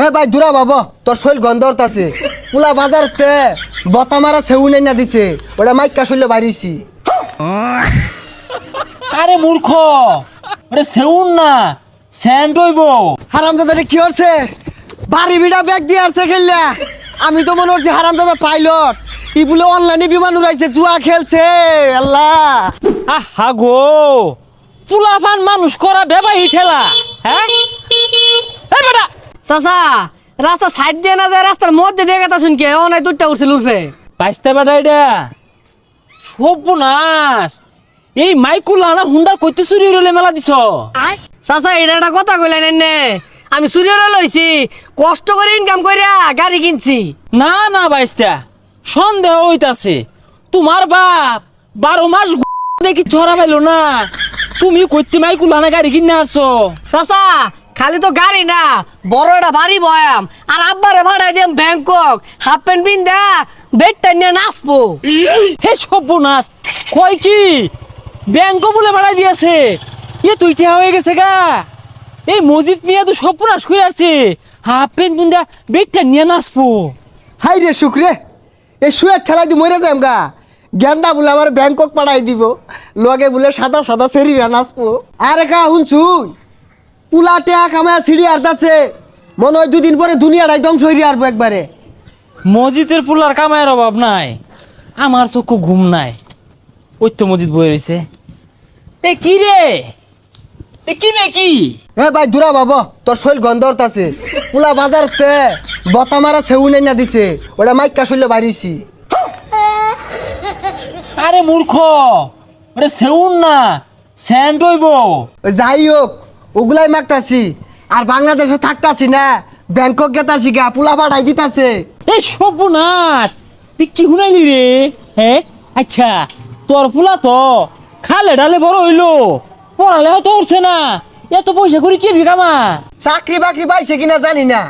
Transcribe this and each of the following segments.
এ ভাই দূরা বাবা, তোর শৈল গন্ধরত আছে। পুলা বাজারতে বতা মারা সেউ নাই না দিছে, ওটা মাইকা শৈল বাড়িছি। আরে মূর্খ, ওরে সেউন না, স্যান্ড হইব। হারামজাদা কি হচ্ছে? বাড়ি বিড়া ব্যাগ দিয়ে আসছে খেললা। আমি তো মনে হচ্ছে হারামজাদা পাইলট, ই বলে অনলাইনে বিমান উড়াইছে, জুয়া খেলছে। আল্লাহ আহা গো, চুলাফান মানুষ করা বেবাই ঠেলা। হ্যাঁ বেটা চাচা, রাস্তা সাইড দিয়ে না যায়, রাস্তার মধ্যে দিয়ে কথা শুনকে ও নাই দুধটা উঠছিল উঠবে। বাইসতে বেটা এটা সর্বনাশ। এই মাইকুলা না হুন্ডার কইতে চুরি হইলে মেলা দিছ। চাচা এটা একটা কথা কইলেন নে, আমি চুরিয়ে লইছি, কষ্ট করে ইনকাম কইরা গাড়ি কিনছি। না না বাইসতা, সন্দেহ হইতাছে। তোমার বাপ 12 মাস দেখি ছড়া পাইলো না, তুমি কইতে মাইকুলা না গাড়ি কিনে আসছো। চাচা খালি তো গাড়ি না, বড় একটা বাড়ি বয়াম, আর আব্বারে ভাড়াই দিম ব্যাংকক, হাফ প্যান্ট পিন্দা বেডটা নিয়ে নাচবো। হে সর্বনাশ, কয় কি ব্যাংক বলে বাড়াই দিয়েছে? এ তুই ঠেয়া হয়ে গেছে গা। এই মজিদ মিয়া তো সর্বনাশ করে আছে, হাফ প্যান্ট বুন্দা বেগটা নিয়ে নাচবো। হাই রে শুক্রে, এ শুয়ে ঠেলাই দি মরে যাম গা। গেন্দা বলে আমার ব্যাংকক পাঠাই দিব, লগে বলে সাদা সাদা সেরিরা নাচবো। আরে কা শুনছুন, পুলা টেয়া কামায় সিঁড়ি আর্দাচ্ছে, মনে হয় 2 দিন পরে দুনিয়াটাই ধ্বংস হয়ে আসবো একবারে। মসজিদের পুলার কামায়ের অভাব নাই, আমার চক্ষু ঘুম নাই। ওই তো মসজিদ বয়ে রয়েছে। এ কি রে, এ কি রে কি? এ ভাই দূরা বাবা, তোর শৈল গন্ধরত আছে। পুলা বাজারতে বতা মারা সেউ নাই না দিছে, ওটা মাইকা শৈল বাড়িছি। আরে মূর্খ, ওরে সেউন না, স্যান্ড হইব। যাই হোক, ওগুলাই মাগতাছি। আর বাংলাদেশে থাকতাছি না, ব্যাংকক গেতাছি গা, পুলা পাঠাই দিতাছে। এই সর্বনাশ, তুই কি শুনাইলি রে? হ্যাঁ আচ্ছা, তোর ফুলা তো খালে ডালে বড় হইলো, পড়ালেও তো উঠছে না, এত পয়সা করে কি বিকামা? চাকরি বাকরি পাইছে কিনা জানি না,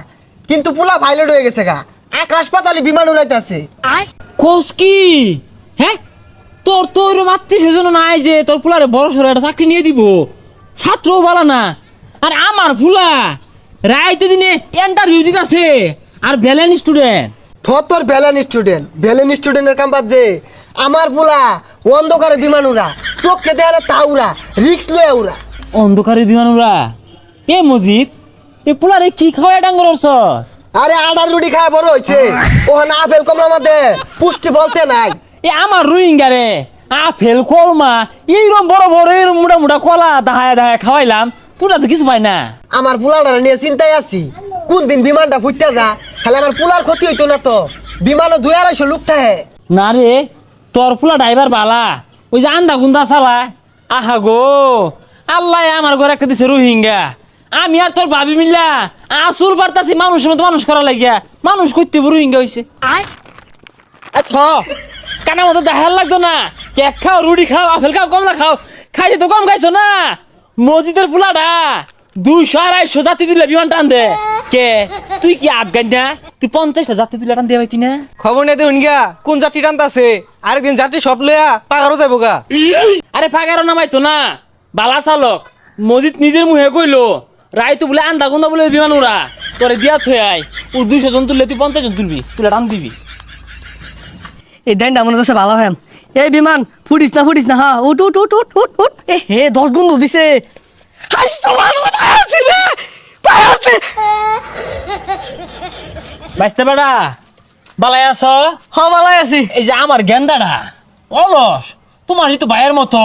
কিন্তু পুলা পাইলট হয়ে গেছে গা, আকাশ পাতালে বিমান উড়াইতাছে। কোস কি? হ্যাঁ তোর তো ওইরকম আত্মীয় স্বজন নাই যে তোর ফুলারে বড় সড়ো একটা চাকরি নিয়ে দিব, ছাত্রও বলা না। আর আমার ফুলা রাইতে দিনে ইন্টারভিউ দিতেছে, আর ব্যালেন্স স্টুডেন্ট। তোর ভ্যালেন স্টুডেন্টের কাম বাদ যে, আমার পুলা অন্ধকারে বিমান উড়া, চোখকে দেয়ালে তা উড়া, রিক্স লয়ে উড়া। অন্ধকারে বিমান উড়া? এ মজিদ, এ পুলারে কি খাওয়া ডাঙ্গর অর্চস? আরে আডার রুটি খায় বড় হয়েছে, ওখানে আপেল কমলা মধ্যে পুষ্টি বলতে নাই। এ আমার রোহিঙ্গা রে, আপেল কলমা এইরকম বড় বড় এরকম মোটা মোটা কলা দাহায় দাহায় খাওয়াইলাম, তোরা তো কিছু পাই না। আমার পুলাটা নিয়ে চিন্তায় আছি, কোন দিন বিমানটা ফুটতে যা, খালি আমার পুলার ক্ষতি হইতো না তো। বিমানও 2-250 লোক থাকে। না রে, তোর ফুলা ড্রাইভার বালা, ওই যে আন্দা গুন্দা চালা। আহা গো, আল্লাহ আমার ঘরে একটা দিছে রোহিঙ্গা, আমি আর তোর ভাবি মিল্লা আসুর বার্তাছি মানুষের মতো মানুষ করা লাগিয়া, মানুষ করতে রোহিঙ্গা হয়েছে। কানা মতো দেখার লাগতো না, কেক খাও, রুটি খাও, আপেল খাও, কমলা খাও, খাইতে তো কম খাইছো না। মসজিদের ফুলাটা 200-250 যাত্রী তুলে বিমান টান দে। কে তুই কি আফগান না? তুই 50টা যাত্রী তুলে টান দিয়ে পাইতি না? খবর নেই দেখুন গা, কোন যাত্রী টানতাছে, আরেকদিন যাত্রী সব লইয়া পাগারও যাবো গা। আরে পাগারও নামাইতো না, বালা চালক। মসজিদ নিজের মুহে কইলো রায় তো বলে আন্দা গুন্দা বলে বিমান উড়া, তোরে দিয়া থই আই, ও 200 জন তুললে তুই 50 জন তুলবি, তুলে টান দিবি। এই দেন মনে হচ্ছে ভালো হ্যাম। এই বিমান ফুটিস না, হ্যাঁ উঠ উঠ উঠ উঠ উঠ উঠ। এ হে 10 গুণ দিছে। বাইসতে বেড়া বালাই আছ? হ ভালাই আছি। এই যে আমার গেন্দাটা অলস, তোমারই তো ভাইয়ের মতো,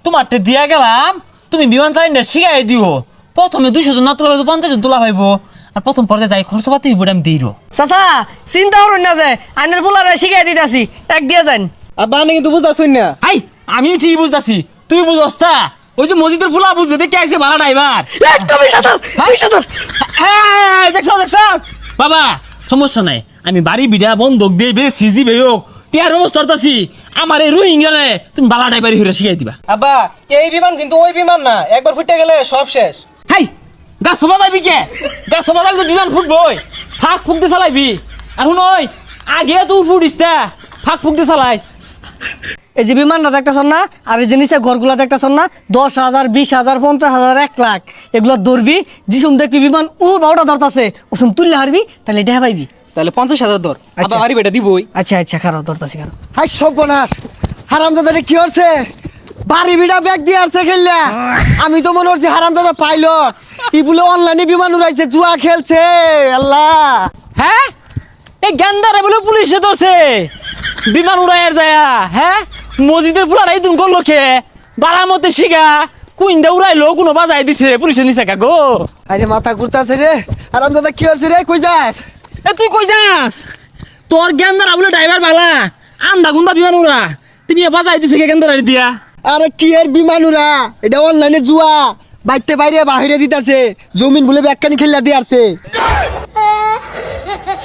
তোমারটা দিয়া গেলাম, তুমি বিমান চালিনা শিখাই দিও। প্রথমে 200 জন না তোলা 50 জন তোলা পাইবো, আর প্রথম পর্যায়ে যাই খরচ পাতি হইব আমি দিই। চাচা চিন্তা করুন না যে আইনের পোলারে শিখাই দিতেছি, এক দিয়ে যান। আব্বা আমি কিন্তু বুঝতেছুন না। আই আমি ঠিক বুঝতাছি, তুই বুঝস তা? ওই যে মসজিদের ফুলা বুঝতে দেখে আইছে ভাড়া ড্রাইভার। একদমই সাঁতার সাঁতার। দেখছ বাবা, সমস্যা নাই, আমি বাড়ি বিড়া বন্ধক দিয়ে বে সিজি বে হোক টিয়ার ব্যবস্থা করতেছি। আমার এই রোহিঙ্গালে তুমি বালা ড্রাইভারি হইরা শিখাই দিবা। আব্বা এই বিমান কিন্তু ওই বিমান না, একবার ফুটে গেলে সব শেষ। হাই গাছ সবা যাবি কে? গাছ সবা যাবি তো বিমান ফুটবই, ফাঁক ফুক দিয়ে চালাইবি। আর শুন, আগে তুই ফুটিস তা ফাঁক ফুক দিয়ে চালাইস। এই যে বিমানটা দেখতেছন না, আর এই যে নিচে ঘরগুলা দেখতেছন না, 10,000, 20,000, 50,000, 1 লাখ এগুলো ধরবি। যিসুম দেখবি বিমান বারোটা ধরতাছে, ওসুম তুললে হারবি, তাহলে দেখা পাইবি। তাহলে 50,000 ধর, আচ্ছা। আবার বাড়ি বেটা দিবই। আচ্ছা আচ্ছা, খারাপ ধরতাছি খারাপ। হাই সর্বনাশ, হারামজাদারে কি হচ্ছে? বাড়ি বিড়া ব্যাগ দিয়ে আসছে খেললা। আমি তো মনে হচ্ছে হারামজাদা পাইলট, ই বলে অনলাইনে বিমান উড়াইছে, জুয়া খেলছে। আল্লাহ, হ্যাঁ এই গেন্দারে বলে পুলিশে ধরছে বিমান উড়াইয়ের যায়া। হ্যাঁ মসজিদের পুলারাই তুমি করলো খে বাড়ার মধ্যে শিখা কুইন্দা উড়াইলো, কোনো বাজাই দিছে পুলিশে নিছে কা গো। আরে মাথা ঘুরতাছে রে। হারামজাদা কি হচ্ছে রে? কই যাস? এ তুই কই যাস? তোর গেন্দারা বলে ড্রাইভার বালা আন্দা গুন্দা বিমান উড়া, তুমি বাজাই দিছে কে গেন্দারা দিয়া? আরে কি এর বিমান উড়া? এটা অনলাইনে জুয়া, বাইতে বাইরে বাহিরে দিতাছে, জমিন বলে ব্যাগখানি খেললা দিয়ে আসছে।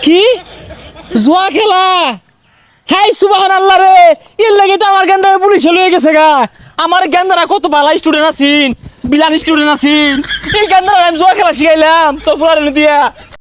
কি জুয়া খেলা? হাই সুবহানাল্লাহ রে, এর লাগে তো আমার গেন্দারা পুলিশে লয়ে গেছে গা। আমার গেন্দারা কত ভালো স্টুডেন্ট আছিন, বিলান স্টুডেন্ট আছিন, এই গেন্দারা আমি জুয়া খেলা শিখাইলাম তোর পুরানো দিয়া।